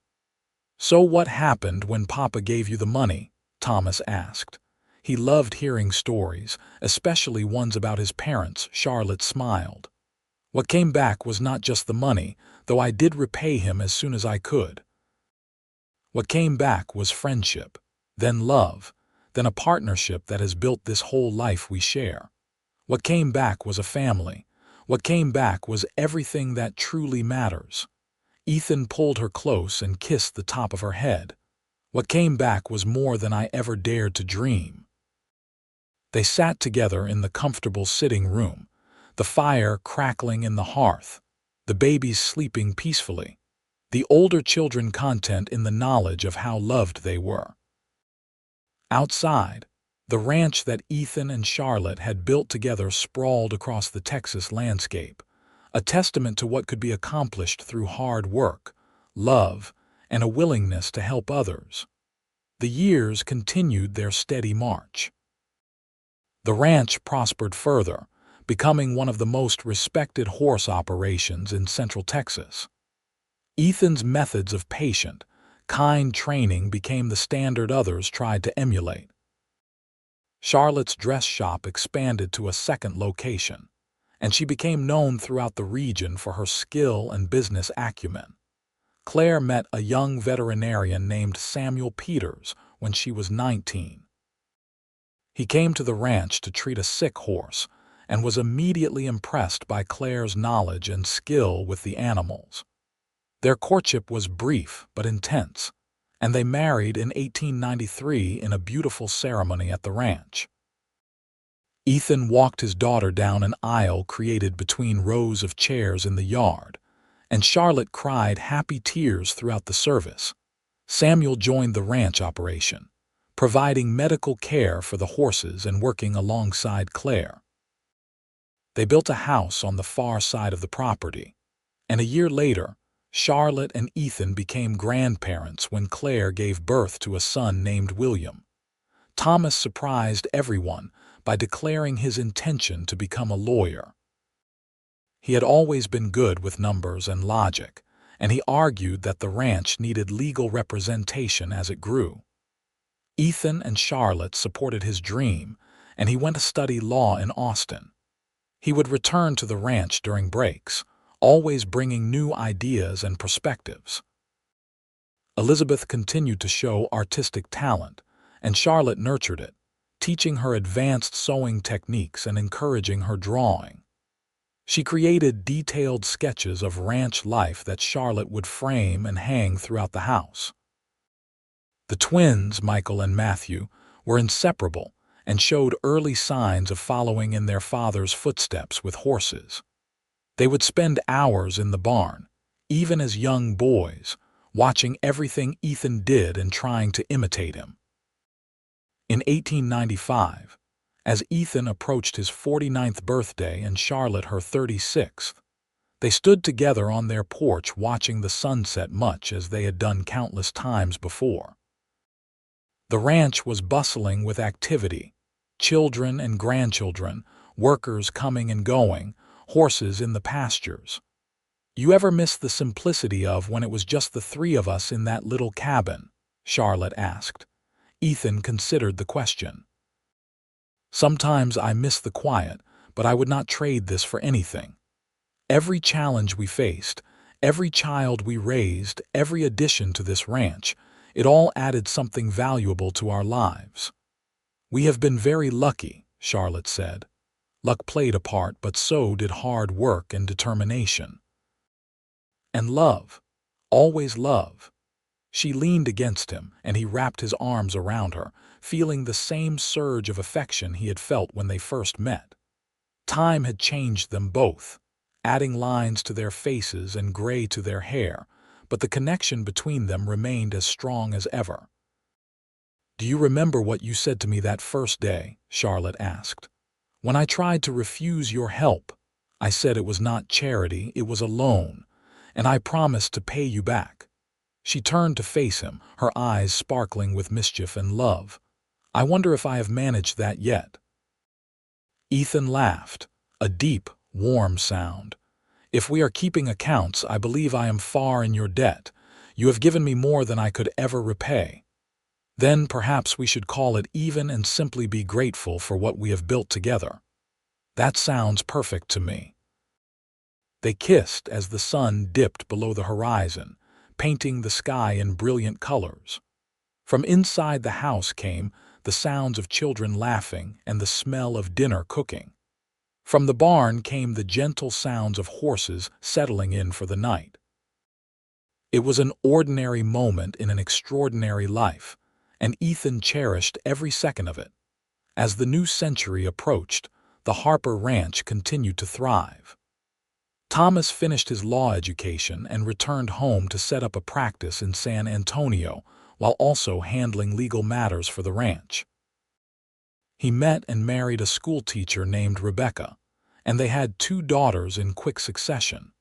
"So what happened when Papa gave you the money?" Thomas asked. He loved hearing stories, especially ones about his parents. Charlotte smiled. "What came back was not just the money, though I did repay him as soon as I could. What came back was friendship, then love, then a partnership that has built this whole life we share. What came back was a family. What came back was everything that truly matters." Ethan pulled her close and kissed the top of her head. "What came back was more than I ever dared to dream." They sat together in the comfortable sitting room, the fire crackling in the hearth, the babies sleeping peacefully, the older children content in the knowledge of how loved they were. Outside, the ranch that Ethan and Charlotte had built together sprawled across the Texas landscape, a testament to what could be accomplished through hard work, love, and a willingness to help others. The years continued their steady march. The ranch prospered further, becoming one of the most respected horse operations in Central Texas. Ethan's methods of patient, kind training became the standard others tried to emulate. Charlotte's dress shop expanded to a second location, and she became known throughout the region for her skill and business acumen. Claire met a young veterinarian named Samuel Peters when she was 19. He came to the ranch to treat a sick horse and was immediately impressed by Claire's knowledge and skill with the animals. Their courtship was brief but intense, and they married in 1893 in a beautiful ceremony at the ranch. Ethan walked his daughter down an aisle created between rows of chairs in the yard, and Charlotte cried happy tears throughout the service. Samuel joined the ranch operation, providing medical care for the horses and working alongside Claire. They built a house on the far side of the property, and a year later, Charlotte and Ethan became grandparents when Claire gave birth to a son named William. Thomas surprised everyone by declaring his intention to become a lawyer. He had always been good with numbers and logic, and he argued that the ranch needed legal representation as it grew. Ethan and Charlotte supported his dream, and he went to study law in Austin. He would return to the ranch during breaks, always bringing new ideas and perspectives. Elizabeth continued to show artistic talent, and Charlotte nurtured it, teaching her advanced sewing techniques and encouraging her drawing. She created detailed sketches of ranch life that Charlotte would frame and hang throughout the house. The twins, Michael and Matthew, were inseparable and showed early signs of following in their father's footsteps with horses. They would spend hours in the barn, even as young boys, watching everything Ethan did and trying to imitate him. In 1895, as Ethan approached his 49th birthday and Charlotte her 36th, they stood together on their porch watching the sunset much as they had done countless times before. The ranch was bustling with activity, children and grandchildren, workers coming and going, horses in the pastures. "You ever miss the simplicity of when it was just the three of us in that little cabin?" Charlotte asked. Ethan considered the question. "Sometimes I miss the quiet, but I would not trade this for anything. Every challenge we faced, every child we raised, every addition to this ranch, it all added something valuable to our lives. We have been very lucky," Charlotte said. "Luck played a part, but so did hard work and determination. And love, always love." She leaned against him, and he wrapped his arms around her, feeling the same surge of affection he had felt when they first met. Time had changed them both, adding lines to their faces and gray to their hair, but the connection between them remained as strong as ever. "Do you remember what you said to me that first day?" Charlotte asked. "When I tried to refuse your help, I said it was not charity, it was a loan, and I promise to pay you back." She turned to face him, her eyes sparkling with mischief and love. "I wonder if I have managed that yet." Ethan laughed, a deep, warm sound. "If we are keeping accounts, I believe I am far in your debt. You have given me more than I could ever repay. Then perhaps we should call it even and simply be grateful for what we have built together." "That sounds perfect to me." They kissed as the sun dipped below the horizon, painting the sky in brilliant colors. From inside the house came the sounds of children laughing and the smell of dinner cooking. From the barn came the gentle sounds of horses settling in for the night. It was an ordinary moment in an extraordinary life, and Ethan cherished every second of it. As the new century approached, the Harper Ranch continued to thrive. Thomas finished his law education and returned home to set up a practice in San Antonio while also handling legal matters for the ranch. He met and married a schoolteacher named Rebecca, and they had 2 daughters in quick succession.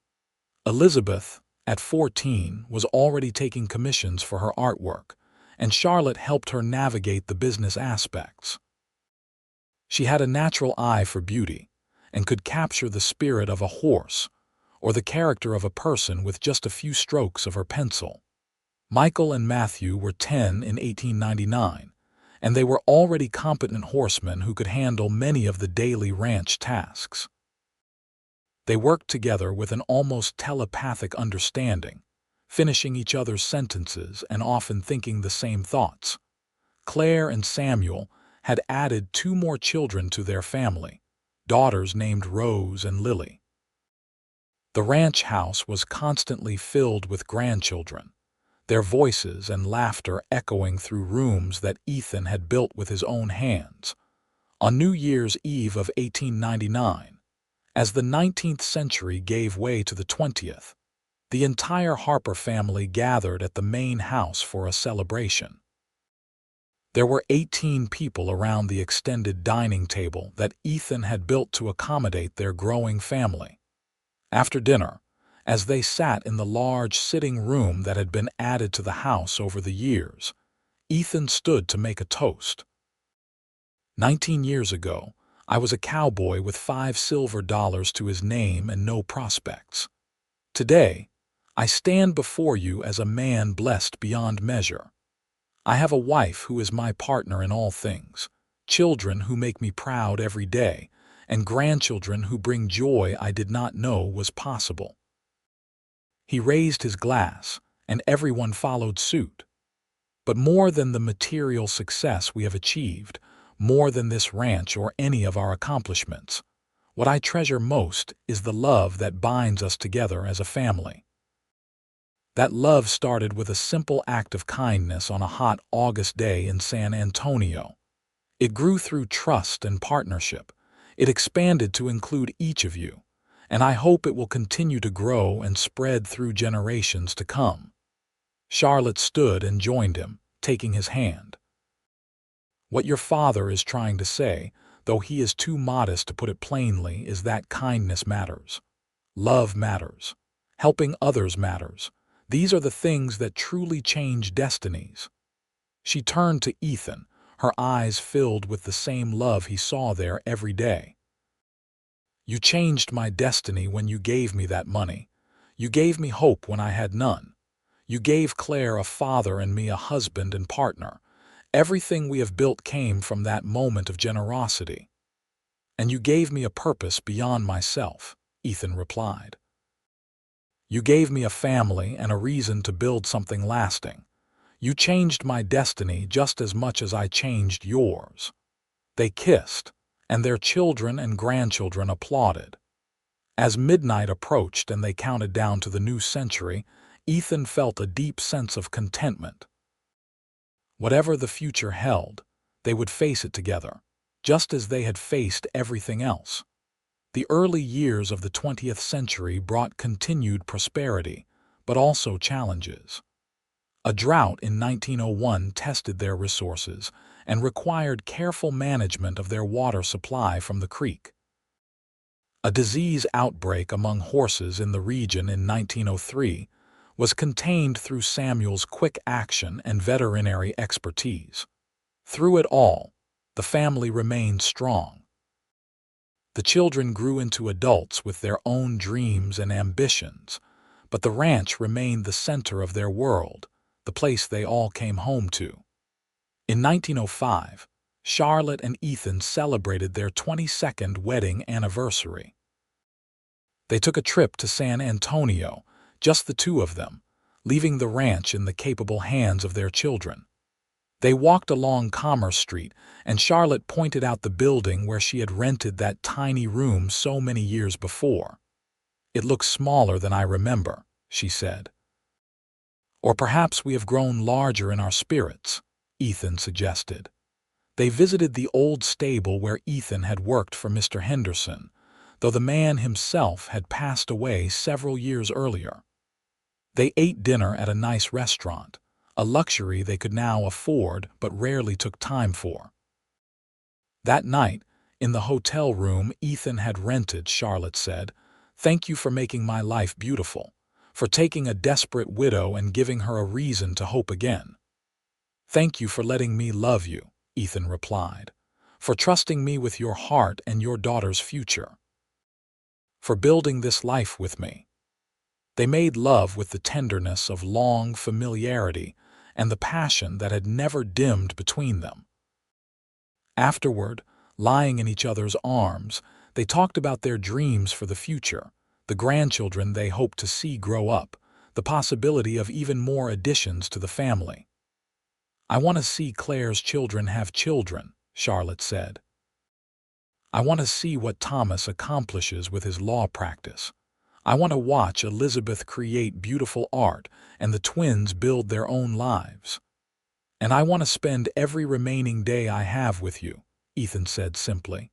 Elizabeth, at 14, was already taking commissions for her artwork, and Charlotte helped her navigate the business aspects. She had a natural eye for beauty and could capture the spirit of a horse or the character of a person with just a few strokes of her pencil. Michael and Matthew were 10 in 1899, and they were already competent horsemen who could handle many of the daily ranch tasks. They worked together with an almost telepathic understanding, finishing each other's sentences and often thinking the same thoughts. Claire and Samuel had added 2 more children to their family, daughters named Rose and Lily. The ranch house was constantly filled with grandchildren, their voices and laughter echoing through rooms that Ethan had built with his own hands. On New Year's Eve of 1899, as the 19th century gave way to the 20th, the entire Harper family gathered at the main house for a celebration. There were 18 people around the extended dining table that Ethan had built to accommodate their growing family. After dinner, as they sat in the large sitting room that had been added to the house over the years, Ethan stood to make a toast. 19 years ago, I was a cowboy with 5 silver dollars to his name and no prospects. Today, I stand before you as a man blessed beyond measure. I have a wife who is my partner in all things, children who make me proud every day, and grandchildren who bring joy I did not know was possible." He raised his glass, and everyone followed suit. "But more than the material success we have achieved, more than this ranch or any of our accomplishments, what I treasure most is the love that binds us together as a family." That love started with a simple act of kindness on a hot August day in San Antonio. It grew through trust and partnership. It expanded to include each of you, and I hope it will continue to grow and spread through generations to come. Charlotte stood and joined him, taking his hand. "What your father is trying to say, though he is too modest to put it plainly, is that kindness matters. Love matters. Helping others matters. These are the things that truly change destinies." She turned to Ethan, her eyes filled with the same love he saw there every day. "You changed my destiny when you gave me that money. You gave me hope when I had none. You gave Claire a father and me a husband and partner. Everything we have built came from that moment of generosity." "And you gave me a purpose beyond myself," Ethan replied. "You gave me a family and a reason to build something lasting. You changed my destiny just as much as I changed yours." They kissed, and their children and grandchildren applauded. As midnight approached and they counted down to the new century, Ethan felt a deep sense of contentment. Whatever the future held, they would face it together, just as they had faced everything else. The early years of the 20th century brought continued prosperity, but also challenges. A drought in 1901 tested their resources and required careful management of their water supply from the creek. A disease outbreak among horses in the region in 1903 was contained through Samuel's quick action and veterinary expertise. Through it all, the family remained strong. The children grew into adults with their own dreams and ambitions, but the ranch remained the center of their world, the place they all came home to. In 1905, Charlotte and Ethan celebrated their 22nd wedding anniversary. They took a trip to San Antonio, just the two of them, leaving the ranch in the capable hands of their children. They walked along Commerce Street, and Charlotte pointed out the building where she had rented that tiny room so many years before. "It looks smaller than I remember," she said. "Or perhaps we have grown larger in our spirits," Ethan suggested. They visited the old stable where Ethan had worked for Mr. Henderson, though the man himself had passed away several years earlier. They ate dinner at a nice restaurant, a luxury they could now afford but rarely took time for. That night, in the hotel room Ethan had rented, Charlotte said, "Thank you for making my life beautiful, for taking a desperate widow and giving her a reason to hope again." "Thank you for letting me love you," Ethan replied, "for trusting me with your heart and your daughter's future, for building this life with me." They made love with the tenderness of long familiarity and the passion that had never dimmed between them. Afterward, lying in each other's arms, they talked about their dreams for the future, the grandchildren they hoped to see grow up, the possibility of even more additions to the family. "I want to see Claire's children have children," Charlotte said. "I want to see what Thomas accomplishes with his law practice. I want to watch Elizabeth create beautiful art and the twins build their own lives. And I want to spend every remaining day I have with you," Ethan said simply.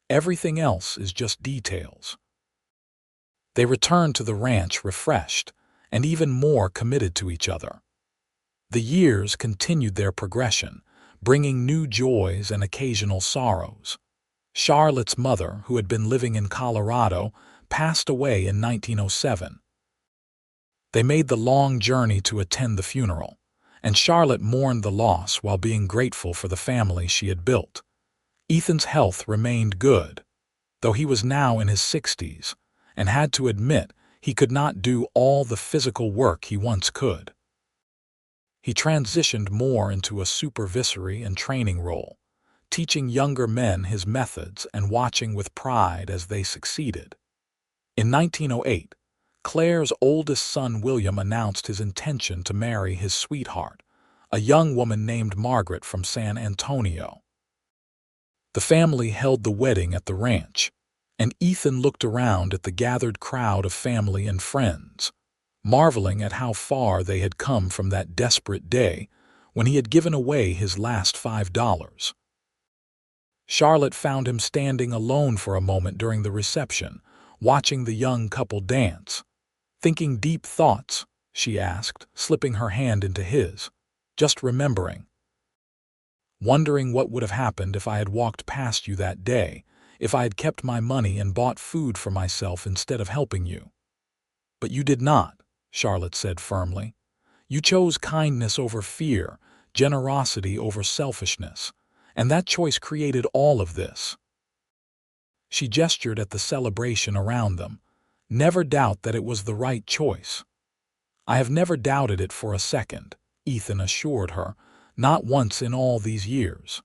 "Everything else is just details." They returned to the ranch refreshed and even more committed to each other. The years continued their progression, bringing new joys and occasional sorrows. Charlotte's mother, who had been living in Colorado, passed away in 1907. They made the long journey to attend the funeral, and Charlotte mourned the loss while being grateful for the family she had built. Ethan's health remained good, though he was now in his 60s, and had to admit he could not do all the physical work he once could. He transitioned more into a supervisory and training role, teaching younger men his methods and watching with pride as they succeeded. In 1908, Claire's oldest son William announced his intention to marry his sweetheart, a young woman named Margaret from San Antonio. The family held the wedding at the ranch, and Ethan looked around at the gathered crowd of family and friends, marveling at how far they had come from that desperate day when he had given away his last $5. Charlotte found him standing alone for a moment during the reception, watching the young couple dance. "Thinking deep thoughts?" she asked, slipping her hand into his. "Just remembering. Wondering what would have happened if I had walked past you that day, if I had kept my money and bought food for myself instead of helping you." "But you did not," Charlotte said firmly. "You chose kindness over fear, generosity over selfishness, and that choice created all of this." She gestured at the celebration around them. "Never doubt that it was the right choice." "I have never doubted it for a second," Ethan assured her, "not once in all these years."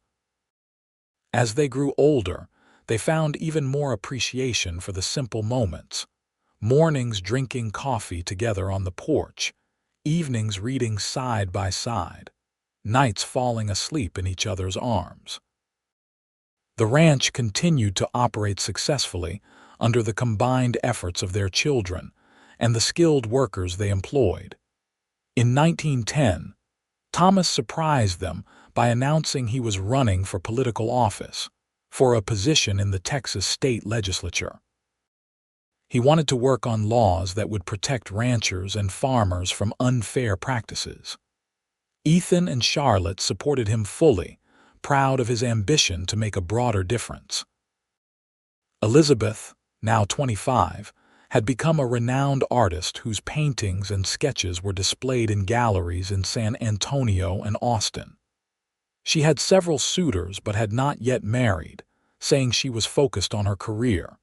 As they grew older, they found even more appreciation for the simple moments. Mornings drinking coffee together on the porch, evenings reading side by side, nights falling asleep in each other's arms. The ranch continued to operate successfully under the combined efforts of their children and the skilled workers they employed. In 1910, Thomas surprised them by announcing he was running for political office, for a position in the Texas state legislature. He wanted to work on laws that would protect ranchers and farmers from unfair practices. Ethan and Charlotte supported him fully, proud of his ambition to make a broader difference. Elizabeth, now 25, had become a renowned artist whose paintings and sketches were displayed in galleries in San Antonio and Austin. She had several suitors but had not yet married, saying she was focused on her career.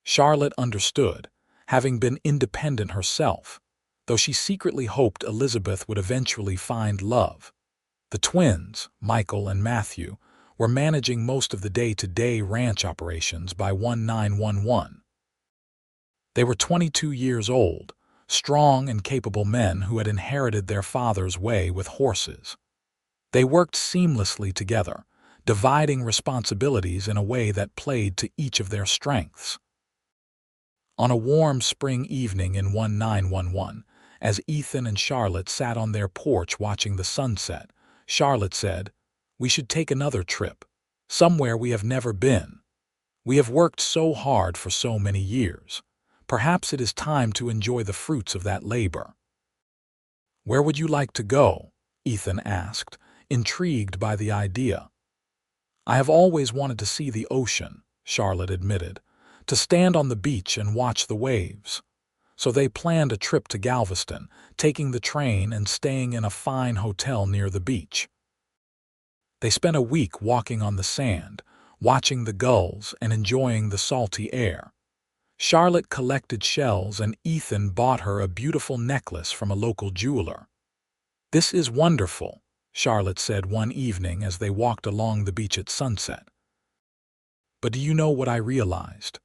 Charlotte understood, having been independent herself, though she secretly hoped Elizabeth would eventually find love. The twins, Michael and Matthew, were managing most of the day-to-day ranch operations by 1911. They were 22 years old, strong and capable men who had inherited their father's way with horses. They worked seamlessly together, dividing responsibilities in a way that played to each of their strengths. On a warm spring evening in 1911, as Ethan and Charlotte sat on their porch watching the sunset, Charlotte said, "We should take another trip, somewhere we have never been. We have worked so hard for so many years. Perhaps it is time to enjoy the fruits of that labor." "Where would you like to go?" Ethan asked, intrigued by the idea. "I have always wanted to see the ocean," Charlotte admitted, "to stand on the beach and watch the waves." So they planned a trip to Galveston, taking the train and staying in a fine hotel near the beach. They spent a week walking on the sand, watching the gulls and enjoying the salty air. Charlotte collected shells and Ethan bought her a beautiful necklace from a local jeweler. "This is wonderful," Charlotte said one evening as they walked along the beach at sunset. "But do you know what I realized?"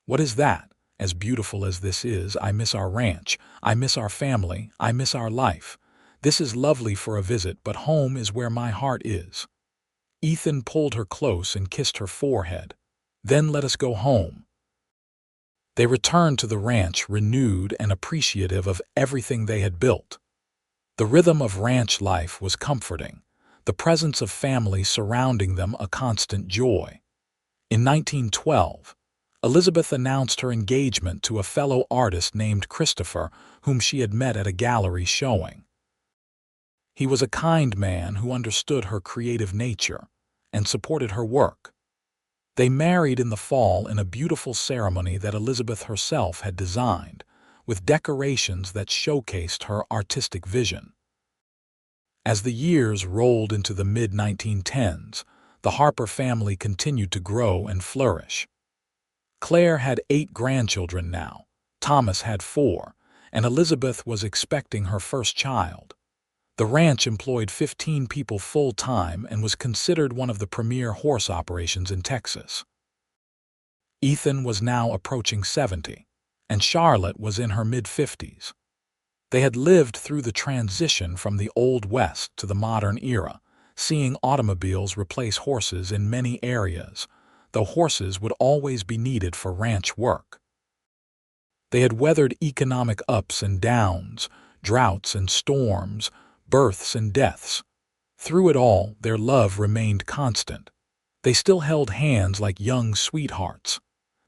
"What is that?" "As beautiful as this is, I miss our ranch, I miss our family, I miss our life. This is lovely for a visit, but home is where my heart is." Ethan pulled her close and kissed her forehead. "Then let us go home." They returned to the ranch renewed and appreciative of everything they had built. The rhythm of ranch life was comforting, the presence of family surrounding them a constant joy. In 1912, Elizabeth announced her engagement to a fellow artist named Christopher, whom she had met at a gallery showing. He was a kind man who understood her creative nature and supported her work. They married in the fall in a beautiful ceremony that Elizabeth herself had designed, with decorations that showcased her artistic vision. As the years rolled into the mid-1910s, the Harper family continued to grow and flourish. Claire had 8 grandchildren now, Thomas had 4, and Elizabeth was expecting her first child. The ranch employed 15 people full-time and was considered one of the premier horse operations in Texas. Ethan was now approaching 70, and Charlotte was in her mid-50s. They had lived through the transition from the Old West to the modern era, seeing automobiles replace horses in many areas, though horses would always be needed for ranch work. They had weathered economic ups and downs, droughts and storms, births and deaths. Through it all, their love remained constant. They still held hands like young sweethearts.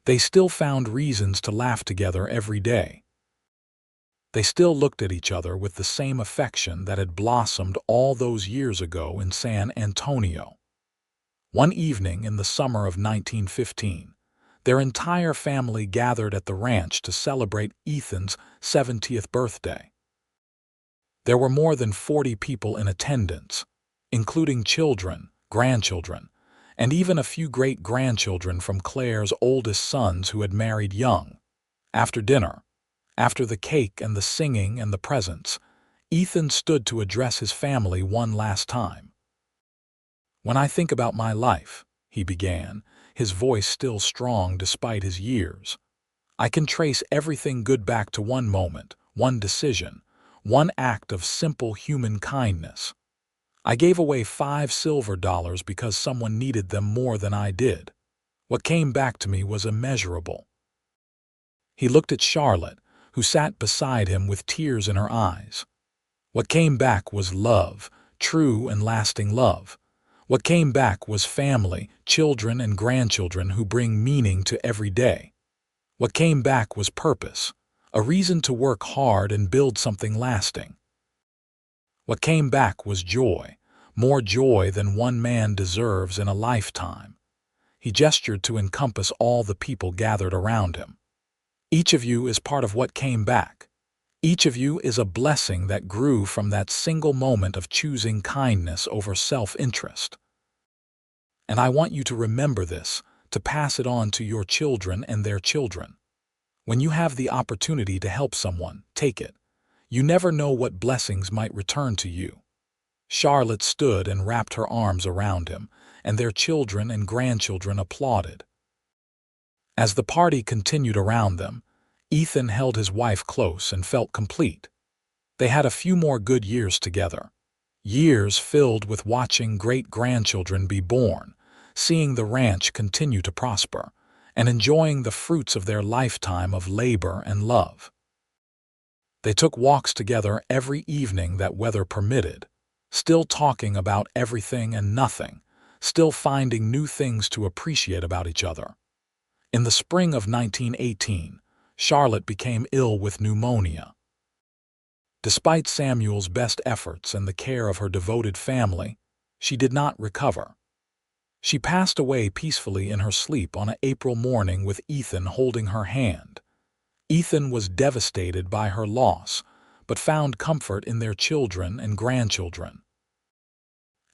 They still found reasons to laugh together every day. They still looked at each other with the same affection that had blossomed all those years ago in San Antonio. One evening in the summer of 1915, their entire family gathered at the ranch to celebrate Ethan's 70th birthday. There were more than 40 people in attendance, including children, grandchildren, and even a few great-grandchildren from Claire's oldest sons who had married young. After dinner, after the cake and the singing and the presents, Ethan stood to address his family one last time. "When I think about my life," he began, his voice still strong despite his years, "I can trace everything good back to one moment, one decision, one act of simple human kindness. I gave away $5 silver because someone needed them more than I did. What came back to me was immeasurable." He looked at Charlotte, who sat beside him with tears in her eyes. What came back was love, true and lasting love. What came back was family, children and grandchildren who bring meaning to every day. What came back was purpose, a reason to work hard and build something lasting. What came back was joy, more joy than one man deserves in a lifetime. He gestured to encompass all the people gathered around him. Each of you is part of what came back. Each of you is a blessing that grew from that single moment of choosing kindness over self-interest. And I want you to remember this, to pass it on to your children and their children. When you have the opportunity to help someone, take it. You never know what blessings might return to you. Charlotte stood and wrapped her arms around him, and their children and grandchildren applauded. As the party continued around them, Ethan held his wife close and felt complete. They had a few more good years together. Years filled with watching great-grandchildren be born, seeing the ranch continue to prosper, and enjoying the fruits of their lifetime of labor and love. They took walks together every evening that weather permitted, still talking about everything and nothing, still finding new things to appreciate about each other. In the spring of 1918, Charlotte became ill with pneumonia. Despite Samuel's best efforts and the care of her devoted family, she did not recover. She passed away peacefully in her sleep on an April morning with Ethan holding her hand. Ethan was devastated by her loss, but found comfort in their children and grandchildren.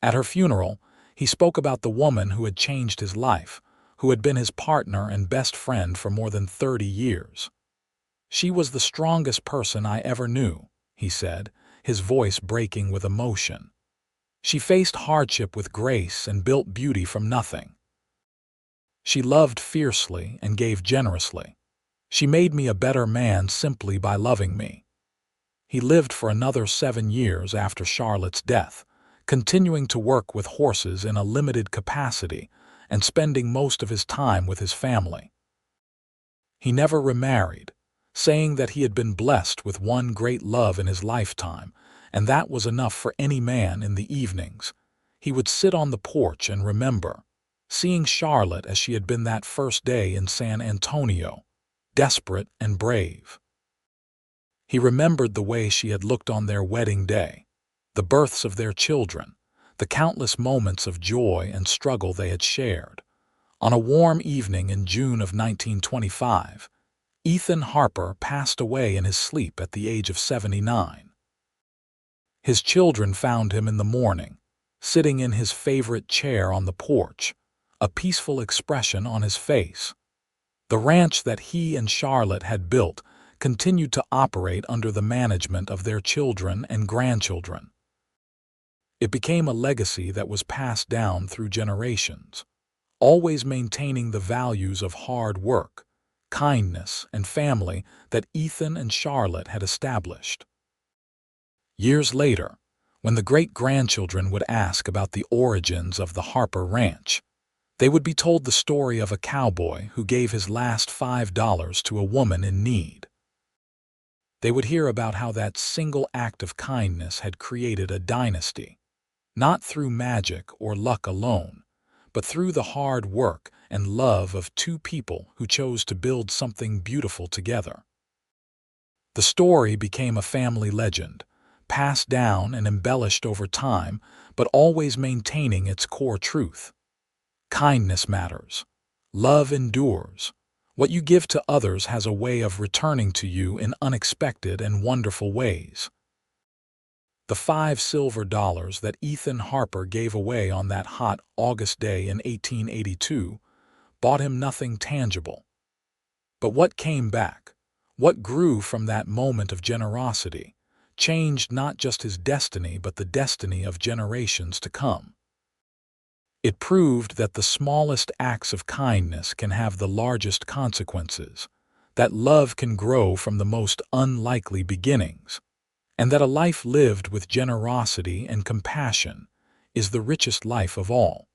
At her funeral, he spoke about the woman who had changed his life, who had been his partner and best friend for more than 30 years. "She was the strongest person I ever knew," he said, his voice breaking with emotion. "She faced hardship with grace and built beauty from nothing. She loved fiercely and gave generously. She made me a better man simply by loving me." He lived for another 7 years after Charlotte's death, continuing to work with horses in a limited capacity and spending most of his time with his family. He never remarried, saying that he had been blessed with one great love in his lifetime, and that was enough for any man. In the evenings, he would sit on the porch and remember, seeing Charlotte as she had been that first day in San Antonio, desperate and brave. He remembered the way she had looked on their wedding day, the births of their children, the countless moments of joy and struggle they had shared. On a warm evening in June of 1925, Ethan Harper passed away in his sleep at the age of 79. His children found him in the morning, sitting in his favorite chair on the porch, a peaceful expression on his face. The ranch that he and Charlotte had built continued to operate under the management of their children and grandchildren. It became a legacy that was passed down through generations, always maintaining the values of hard work, kindness, and family that Ethan and Charlotte had established. Years later, when the great-grandchildren would ask about the origins of the Harper Ranch, they would be told the story of a cowboy who gave his last $5 to a woman in need. They would hear about how that single act of kindness had created a dynasty, not through magic or luck alone, but through the hard work and love of two people who chose to build something beautiful together. The story became a family legend, passed down and embellished over time, but always maintaining its core truth. Kindness matters. Love endures. What you give to others has a way of returning to you in unexpected and wonderful ways. The $5 silver that Ethan Harper gave away on that hot August day in 1882 bought him nothing tangible. But what came back, what grew from that moment of generosity, changed not just his destiny but the destiny of generations to come. It proved that the smallest acts of kindness can have the largest consequences, that love can grow from the most unlikely beginnings, and that a life lived with generosity and compassion is the richest life of all.